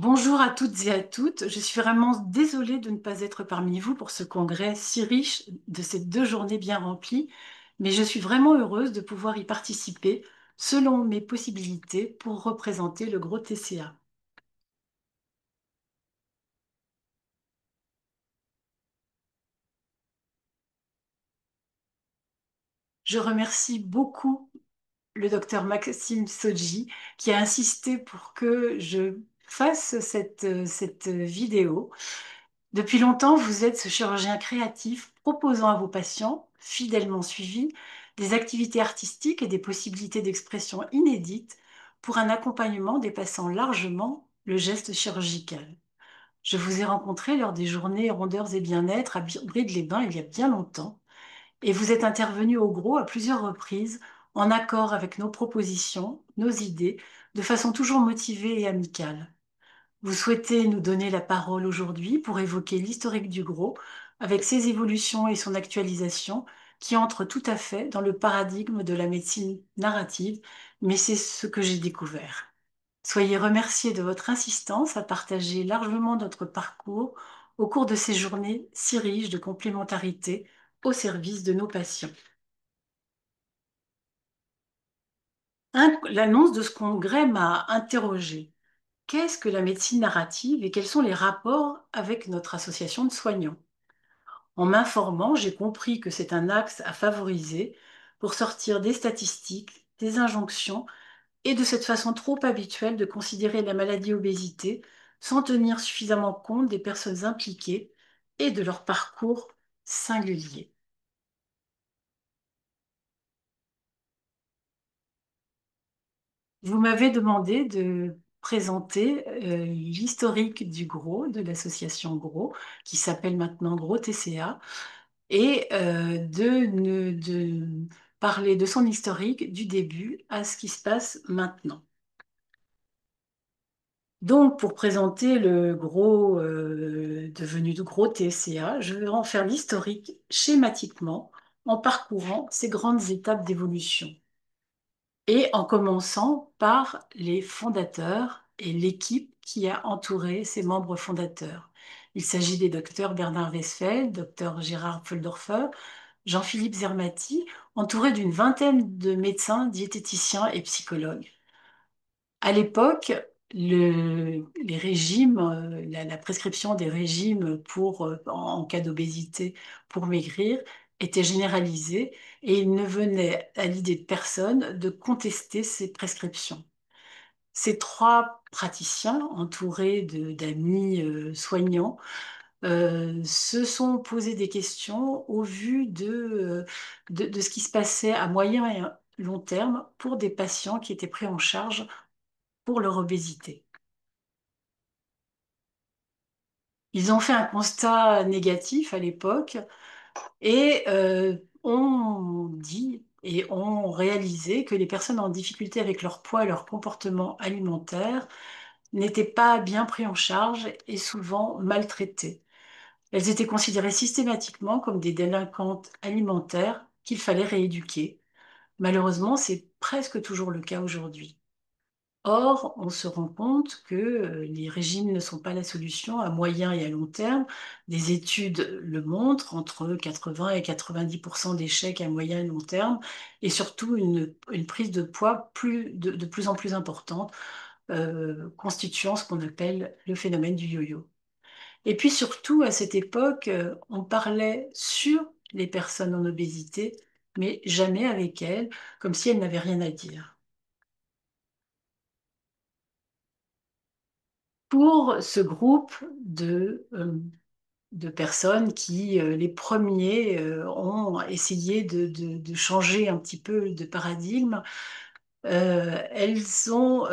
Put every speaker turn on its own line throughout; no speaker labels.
Bonjour à toutes et à toutes. Je suis vraiment désolée de ne pas être parmi vous pour ce congrès si riche de ces 2 journées bien remplies, mais je suis vraiment heureuse de pouvoir y participer selon mes possibilités pour représenter le gros TCA. Je remercie beaucoup le docteur Maxime Sodji qui a insisté pour que je fasse cette vidéo. Depuis longtemps, vous êtes ce chirurgien créatif proposant à vos patients, fidèlement suivis, des activités artistiques et des possibilités d'expression inédites pour un accompagnement dépassant largement le geste chirurgical. Je vous ai rencontré lors des journées rondeurs et bien-être à Bride-les-Bains il y a bien longtemps et vous êtes intervenu au gros à plusieurs reprises en accord avec nos propositions, nos idées, de façon toujours motivée et amicale. Vous souhaitez nous donner la parole aujourd'hui pour évoquer l'historique du gros, avec ses évolutions et son actualisation, qui entrent tout à fait dans le paradigme de la médecine narrative, mais c'est ce que j'ai découvert. Soyez remerciés de votre insistance à partager largement notre parcours au cours de ces journées si riches de complémentarité au service de nos patients. L'annonce de ce congrès m'a interrogée. Qu'est-ce que la médecine narrative et quels sont les rapports avec notre association de soignants? En m'informant, j'ai compris que c'est un axe à favoriser pour sortir des statistiques, des injonctions et de cette façon trop habituelle de considérer la maladie obésité sans tenir suffisamment compte des personnes impliquées et de leur parcours singulier. Vous m'avez demandé de présenter l'historique du GROS, de l'association GROS, qui s'appelle maintenant GROS TCA, et de parler de son historique du début à ce qui se passe maintenant. Donc, pour présenter le GROS devenu de GROS TCA, je vais en faire l'historique schématiquement en parcourant ces grandes étapes d'évolution. Et en commençant par les fondateurs et l'équipe qui a entouré ces membres fondateurs. Il s'agit des docteurs Bernard Westpheld, docteur Gérard Pföldorfer, Jean-Philippe Zermati, entouré d'une vingtaine de médecins, diététiciens et psychologues. À l'époque, les régimes, la prescription des régimes en cas d'obésité pour maigrir était généralisée et il ne venait à l'idée de personne de contester ces prescriptions. Ces trois praticiens, entourés d'amis soignants, se sont posés des questions au vu de ce qui se passait à moyen et à long terme pour des patients qui étaient pris en charge pour leur obésité. Ils ont fait un constat négatif à l'époque et ont dit et ont réalisé que les personnes en difficulté avec leur poids et leur comportement alimentaire n'étaient pas bien pris en charge et souvent maltraitées. Elles étaient considérées systématiquement comme des délinquantes alimentaires qu'il fallait rééduquer. Malheureusement, c'est presque toujours le cas aujourd'hui. Or, on se rend compte que les régimes ne sont pas la solution à moyen et à long terme. Des études le montrent, entre 80 et 90% d'échecs à moyen et long terme, et surtout une prise de poids de plus en plus importante, constituant ce qu'on appelle le phénomène du yo-yo. Et puis surtout, à cette époque, on parlait sur les personnes en obésité, mais jamais avec elles, comme si elles n'avaient rien à dire. Pour ce groupe de personnes qui, les premiers, ont essayé de changer un petit peu de paradigme, elles ont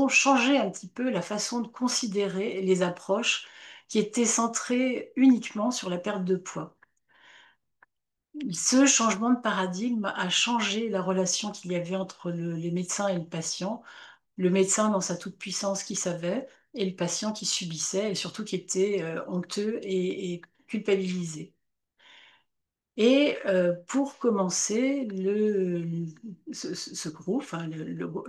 changé un petit peu la façon de considérer les approches qui étaient centrées uniquement sur la perte de poids. Ce changement de paradigme a changé la relation qu'il y avait entre les médecins et le patient, le médecin dans sa toute-puissance qui savait, et le patient qui subissait, et surtout qui était honteux et culpabilisé. Et pour commencer, ce groupe, enfin,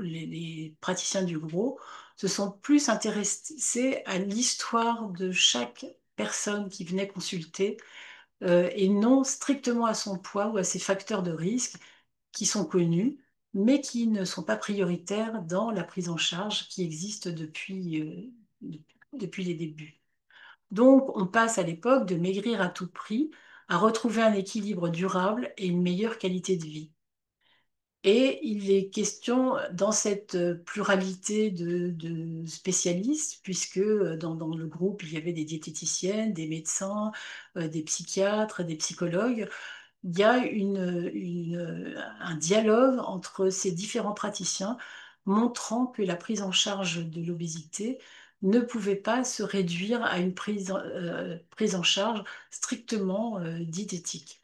les praticiens du groupe, se sont plus intéressés à l'histoire de chaque personne qui venait consulter et non strictement à son poids ou à ses facteurs de risque qui sont connus, mais qui ne sont pas prioritaires dans la prise en charge qui existe depuis les débuts. Donc, on passe à l'époque de maigrir à tout prix, à retrouver un équilibre durable et une meilleure qualité de vie. Et il est question, dans cette pluralité de spécialistes, puisque dans le groupe, il y avait des diététiciennes, des médecins, des psychiatres, des psychologues, il y a un dialogue entre ces différents praticiens montrant que la prise en charge de l'obésité ne pouvait pas se réduire à une prise en charge strictement diététique.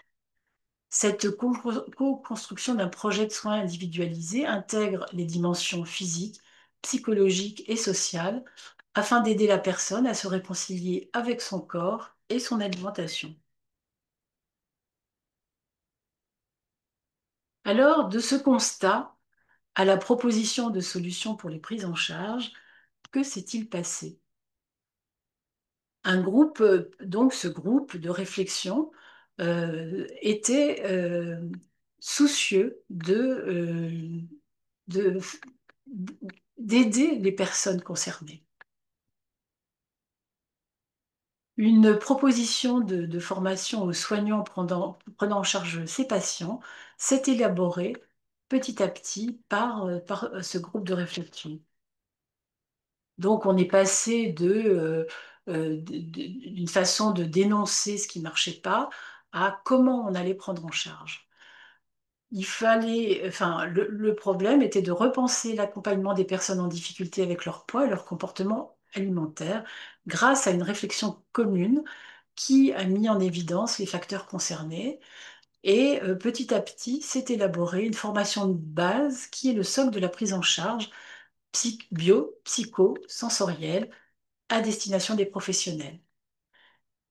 Cette co-construction d'un projet de soins individualisé intègre les dimensions physiques, psychologiques et sociales afin d'aider la personne à se réconcilier avec son corps et son alimentation. Alors, de ce constat à la proposition de solutions pour les prises en charge, que s'est-il passé? Donc ce groupe de réflexion était soucieux de- d'aider les personnes concernées. Une proposition de formation aux soignants prenant en charge ces patients s'est élaborée petit à petit par ce groupe de réflexion. Donc, on est passé d'une façon de dénoncer ce qui ne marchait pas à comment on allait prendre en charge. Le problème était de repenser l'accompagnement des personnes en difficulté avec leur poids et leur comportement alimentaire grâce à une réflexion commune qui a mis en évidence les facteurs concernés. Et petit à petit, s'est élaborée une formation de base qui est le socle de la prise en charge psycho-sensorielle à destination des professionnels.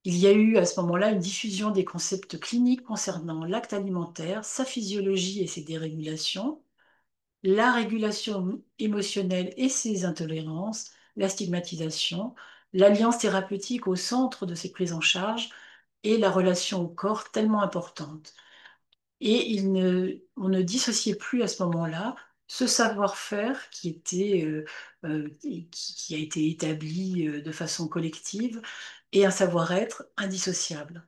Il y a eu à ce moment-là une diffusion des concepts cliniques concernant l'acte alimentaire, sa physiologie et ses dérégulations, la régulation émotionnelle et ses intolérances, la stigmatisation, l'alliance thérapeutique au centre de ces prises en charge et la relation au corps tellement importante. Et on ne dissociait plus à ce moment-là ce savoir-faire qui a été établi de façon collective et un savoir-être indissociable.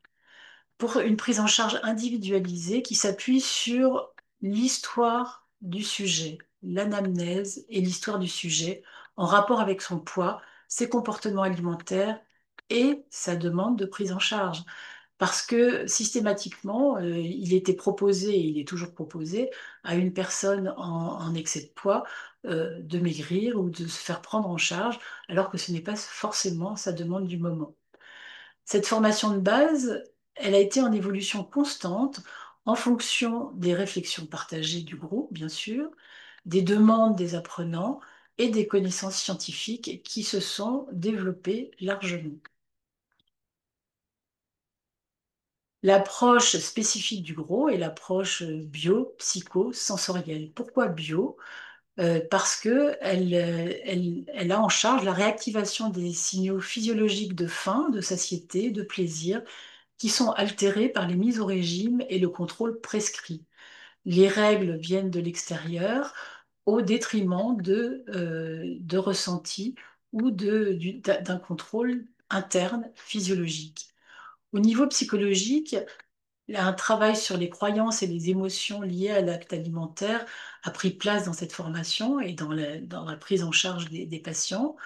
Pour une prise en charge individualisée qui s'appuie sur l'histoire du sujet, l'anamnèse et l'histoire du sujet en rapport avec son poids, ses comportements alimentaires et sa demande de prise en charge. Parce que systématiquement, il était proposé, et il est toujours proposé, à une personne en excès de poids de maigrir ou de se faire prendre en charge, alors que ce n'est pas forcément sa demande du moment. Cette formation de base, elle a été en évolution constante en fonction des réflexions partagées du groupe, bien sûr, des demandes des apprenants et des connaissances scientifiques qui se sont développées largement. L'approche spécifique du gros est l'approche bio-psycho-sensorielle. Pourquoi bio? Parce que elle a en charge la réactivation des signaux physiologiques de faim, de satiété, de plaisir, qui sont altérés par les mises au régime et le contrôle prescrit. Les règles viennent de l'extérieur au détriment de ressentis ou d'un contrôle interne physiologique. Au niveau psychologique, un travail sur les croyances et les émotions liées à l'acte alimentaire a pris place dans cette formation et dans la prise en charge des patients.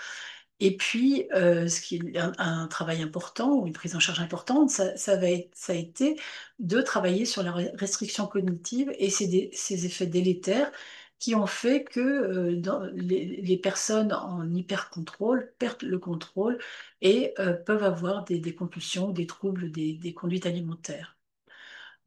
Et puis, ce qui est un travail important ou une prise en charge importante, ça a été de travailler sur la restriction cognitive et ses effets délétères qui ont fait que les personnes en hyper-contrôle perdent le contrôle et peuvent avoir des compulsions, des troubles des conduites alimentaires.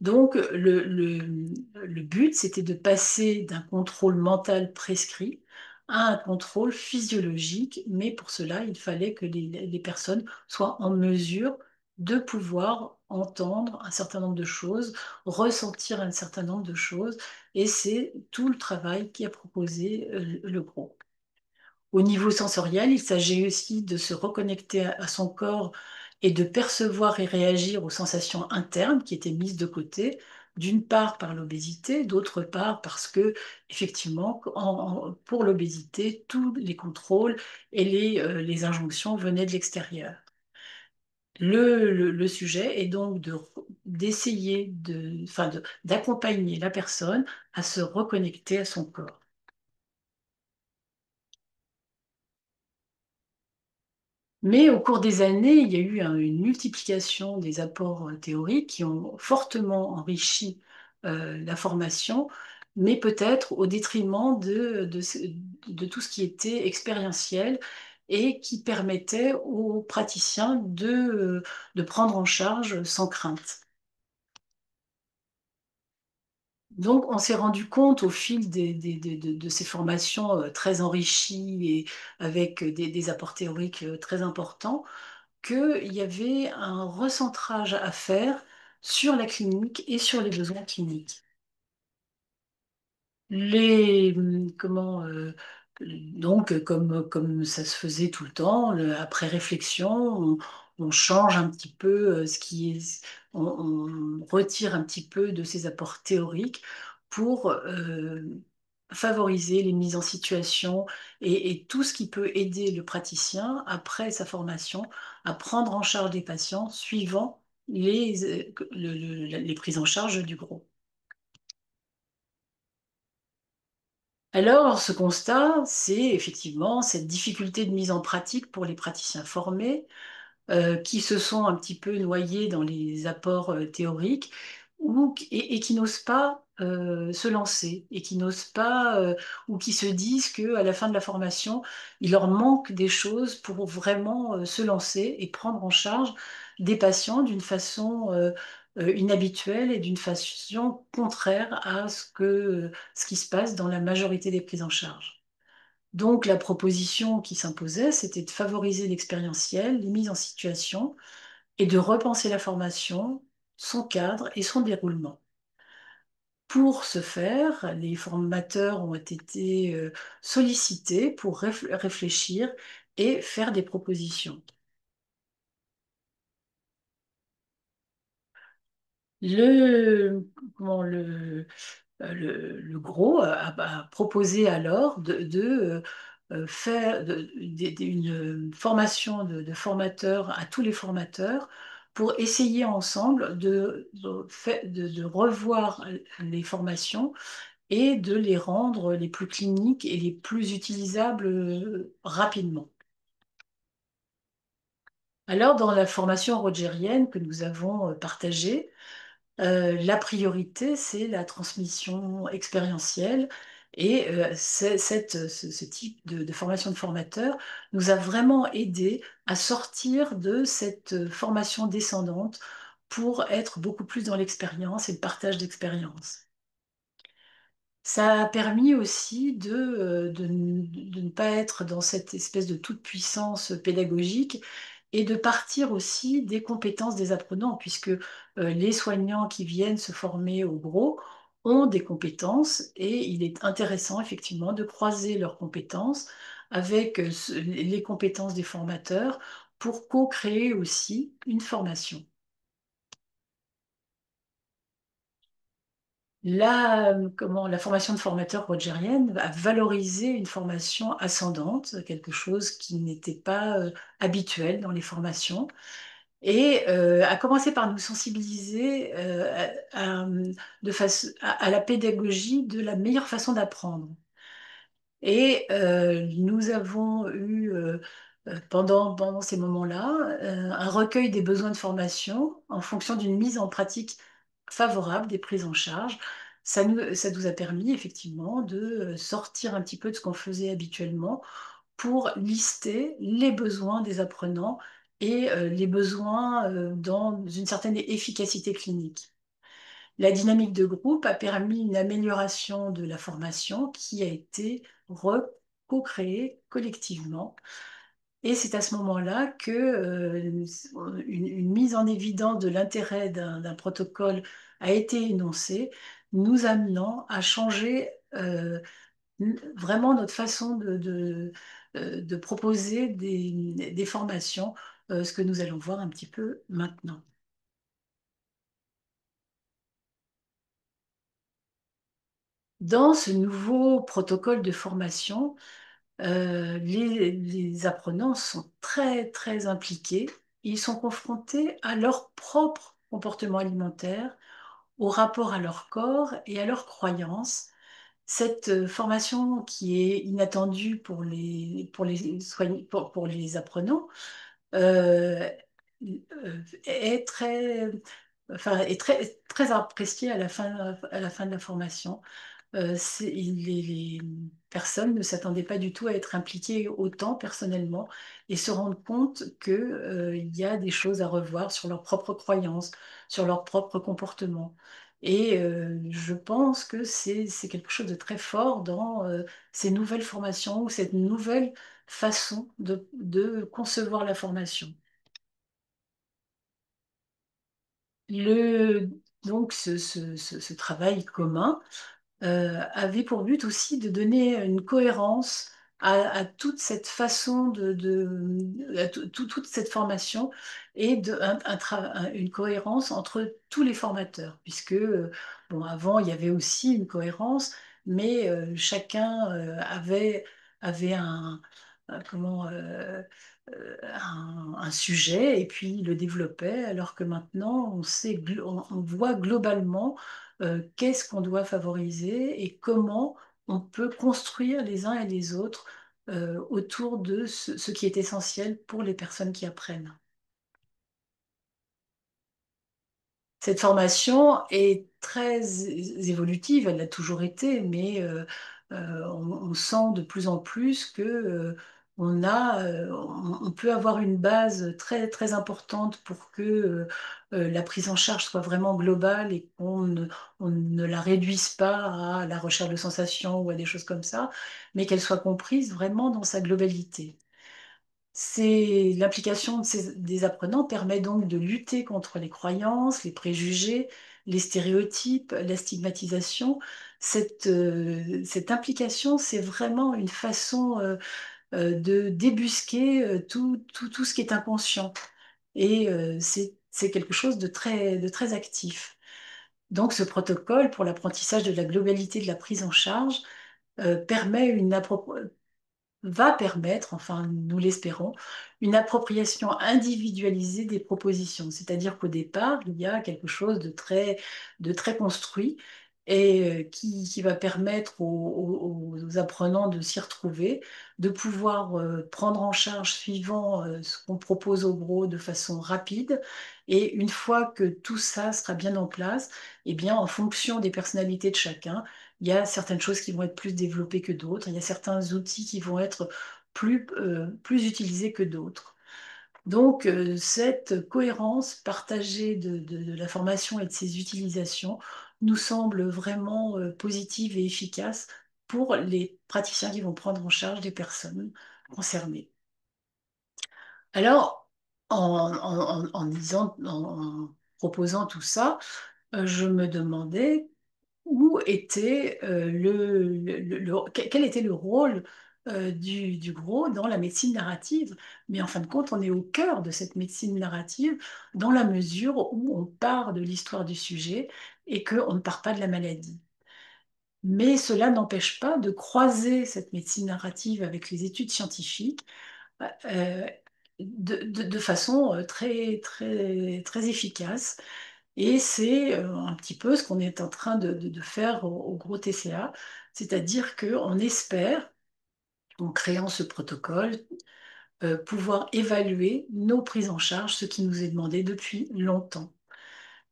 Donc, le but, c'était de passer d'un contrôle mental prescrit à un contrôle physiologique, mais pour cela, il fallait que les personnes soient en mesure de pouvoir entendre un certain nombre de choses, ressentir un certain nombre de choses, et c'est tout le travail qui a proposé le groupe. Au niveau sensoriel, il s'agit aussi de se reconnecter à son corps et de percevoir et réagir aux sensations internes qui étaient mises de côté, d'une part par l'obésité, d'autre part parce que, effectivement, pour l'obésité, tous les contrôles et les injonctions venaient de l'extérieur. Le sujet est donc d'essayer d'accompagner la personne à se reconnecter à son corps. Mais au cours des années, il y a eu une multiplication des apports théoriques qui ont fortement enrichi la formation, mais peut-être au détriment de tout ce qui était expérientiel et qui permettait aux praticiens de prendre en charge sans crainte. Donc, on s'est rendu compte au fil de ces formations très enrichies et avec des apports théoriques très importants qu'il y avait un recentrage à faire sur la clinique et sur les besoins cliniques. Donc, comme ça se faisait tout le temps, après réflexion, on change un petit peu on retire un petit peu de ces apports théoriques pour favoriser les mises en situation et tout ce qui peut aider le praticien après sa formation à prendre en charge des patients suivant les prises en charge du groupe. Alors, ce constat, c'est effectivement cette difficulté de mise en pratique pour les praticiens formés qui se sont un petit peu noyés dans les apports théoriques et qui n'osent pas se lancer et qui n'osent pas ou qui se disent qu'à la fin de la formation, il leur manque des choses pour vraiment se lancer et prendre en charge des patients d'une façon inhabituelle et d'une façon contraire à ce qui se passe dans la majorité des prises en charge. Donc la proposition qui s'imposait, c'était de favoriser l'expérientiel, les mises en situation et de repenser la formation, son cadre et son déroulement. Pour ce faire, les formateurs ont été sollicités pour réfléchir et faire des propositions. Le, comment, le gros a proposé alors de faire une formation de formateurs à tous les formateurs pour essayer ensemble de revoir les formations et de les rendre les plus cliniques et les plus utilisables rapidement. Alors, dans la formation rogérienne que nous avons partagée, la priorité, c'est la transmission expérientielle et ce type de formation de formateur nous a vraiment aidé à sortir de cette formation descendante pour être beaucoup plus dans l'expérience et le partage d'expérience. Ça a permis aussi de ne pas être dans cette espèce de toute-puissance pédagogique et de partir aussi des compétences des apprenants, puisque les soignants qui viennent se former au gros ont des compétences et il est intéressant effectivement de croiser leurs compétences avec les compétences des formateurs pour co-créer aussi une formation. La formation de formateur rogérienne a valorisé une formation ascendante, quelque chose qui n'était pas habituel dans les formations, et a commencé par nous sensibiliser à la pédagogie de la meilleure façon d'apprendre. Et nous avons eu, pendant ces moments-là, un recueil des besoins de formation en fonction d'une mise en pratique favorable des prises en charge. Ça nous a permis effectivement de sortir un petit peu de ce qu'on faisait habituellement pour lister les besoins des apprenants et les besoins dans une certaine efficacité clinique. La dynamique de groupe a permis une amélioration de la formation qui a été co-créée collectivement. Et c'est à ce moment-là que une mise en évidence de l'intérêt d'un protocole a été énoncée, nous amenant à changer vraiment notre façon de proposer des formations, ce que nous allons voir un petit peu maintenant. Dans ce nouveau protocole de formation, les apprenants sont très, très impliqués. Ils sont confrontés à leur propre comportement alimentaire, au rapport à leur corps et à leurs croyances. Cette formation qui est inattendue pour les apprenants euh, est très appréciée à la fin de la formation. Les personnes ne s'attendaient pas du tout à être impliquées autant personnellement et se rendent compte qu'il y a des choses à revoir sur leurs propres croyances, sur leur propre comportement. Et je pense que c'est quelque chose de très fort dans ces nouvelles formations ou cette nouvelle façon de concevoir la formation. Le, donc ce travail commun avait pour but aussi de donner une cohérence à toute cette façon à toute cette formation et une cohérence entre tous les formateurs, puisque bon, avant il y avait aussi une cohérence, mais chacun avait un sujet et puis il le développait, alors que maintenant on voit globalement qu'est-ce qu'on doit favoriser et comment on peut construire les uns et les autres autour de ce qui est essentiel pour les personnes qui apprennent. Cette formation est très évolutive, elle l'a toujours été, mais on sent de plus en plus que on peut avoir une base très, très importante pour que la prise en charge soit vraiment globale et on ne la réduise pas à la recherche de sensations ou à des choses comme ça, mais qu'elle soit comprise vraiment dans sa globalité. L'implication des apprenants permet donc de lutter contre les croyances, les préjugés, les stéréotypes, la stigmatisation. Cette implication, c'est vraiment une façon de débusquer tout ce qui est inconscient. Et c'est quelque chose de très actif. Donc ce protocole pour l'apprentissage de la globalité de la prise en charge permet va permettre, enfin nous l'espérons, une appropriation individualisée des propositions. C'est-à-dire qu'au départ, il y a quelque chose de très construit et qui va permettre aux apprenants de s'y retrouver, de pouvoir prendre en charge suivant ce qu'on propose au gros de façon rapide. Et une fois que tout ça sera bien en place, eh bien, en fonction des personnalités de chacun, il y a certaines choses qui vont être plus développées que d'autres. Il y a certains outils qui vont être plus utilisés que d'autres. Donc, cette cohérence partagée de la formation et de ses utilisations nous semble vraiment positive et efficace pour les praticiens qui vont prendre en charge des personnes concernées. Alors, en proposant tout ça, je me demandais où était quel était le rôle du gros dans la médecine narrative. Mais en fin de compte, on est au cœur de cette médecine narrative dans la mesure où on part de l'histoire du sujet et qu'on ne part pas de la maladie. Mais cela n'empêche pas de croiser cette médecine narrative avec les études scientifiques euh, de façon très, très, très efficace. Et c'est un petit peu ce qu'on est en train de faire au gros TCA, c'est-à-dire qu'on espère, en créant ce protocole, pouvoir évaluer nos prises en charge, ce qui nous est demandé depuis longtemps.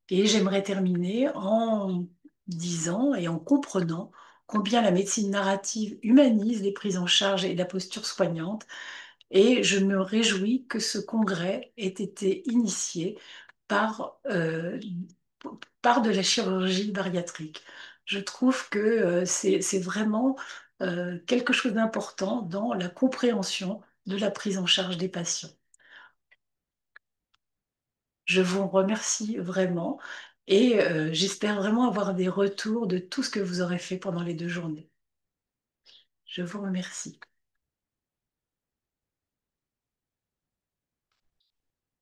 Et j'aimerais terminer en disant et en comprenant combien la médecine narrative humanise les prises en charge et la posture soignante. Et je me réjouis que ce congrès ait été initié par, par de la chirurgie bariatrique. Je trouve que c'est vraiment quelque chose d'important dans la compréhension de la prise en charge des patients. Je vous remercie vraiment et j'espère vraiment avoir des retours de tout ce que vous aurez fait pendant les 2 journées. Je vous remercie.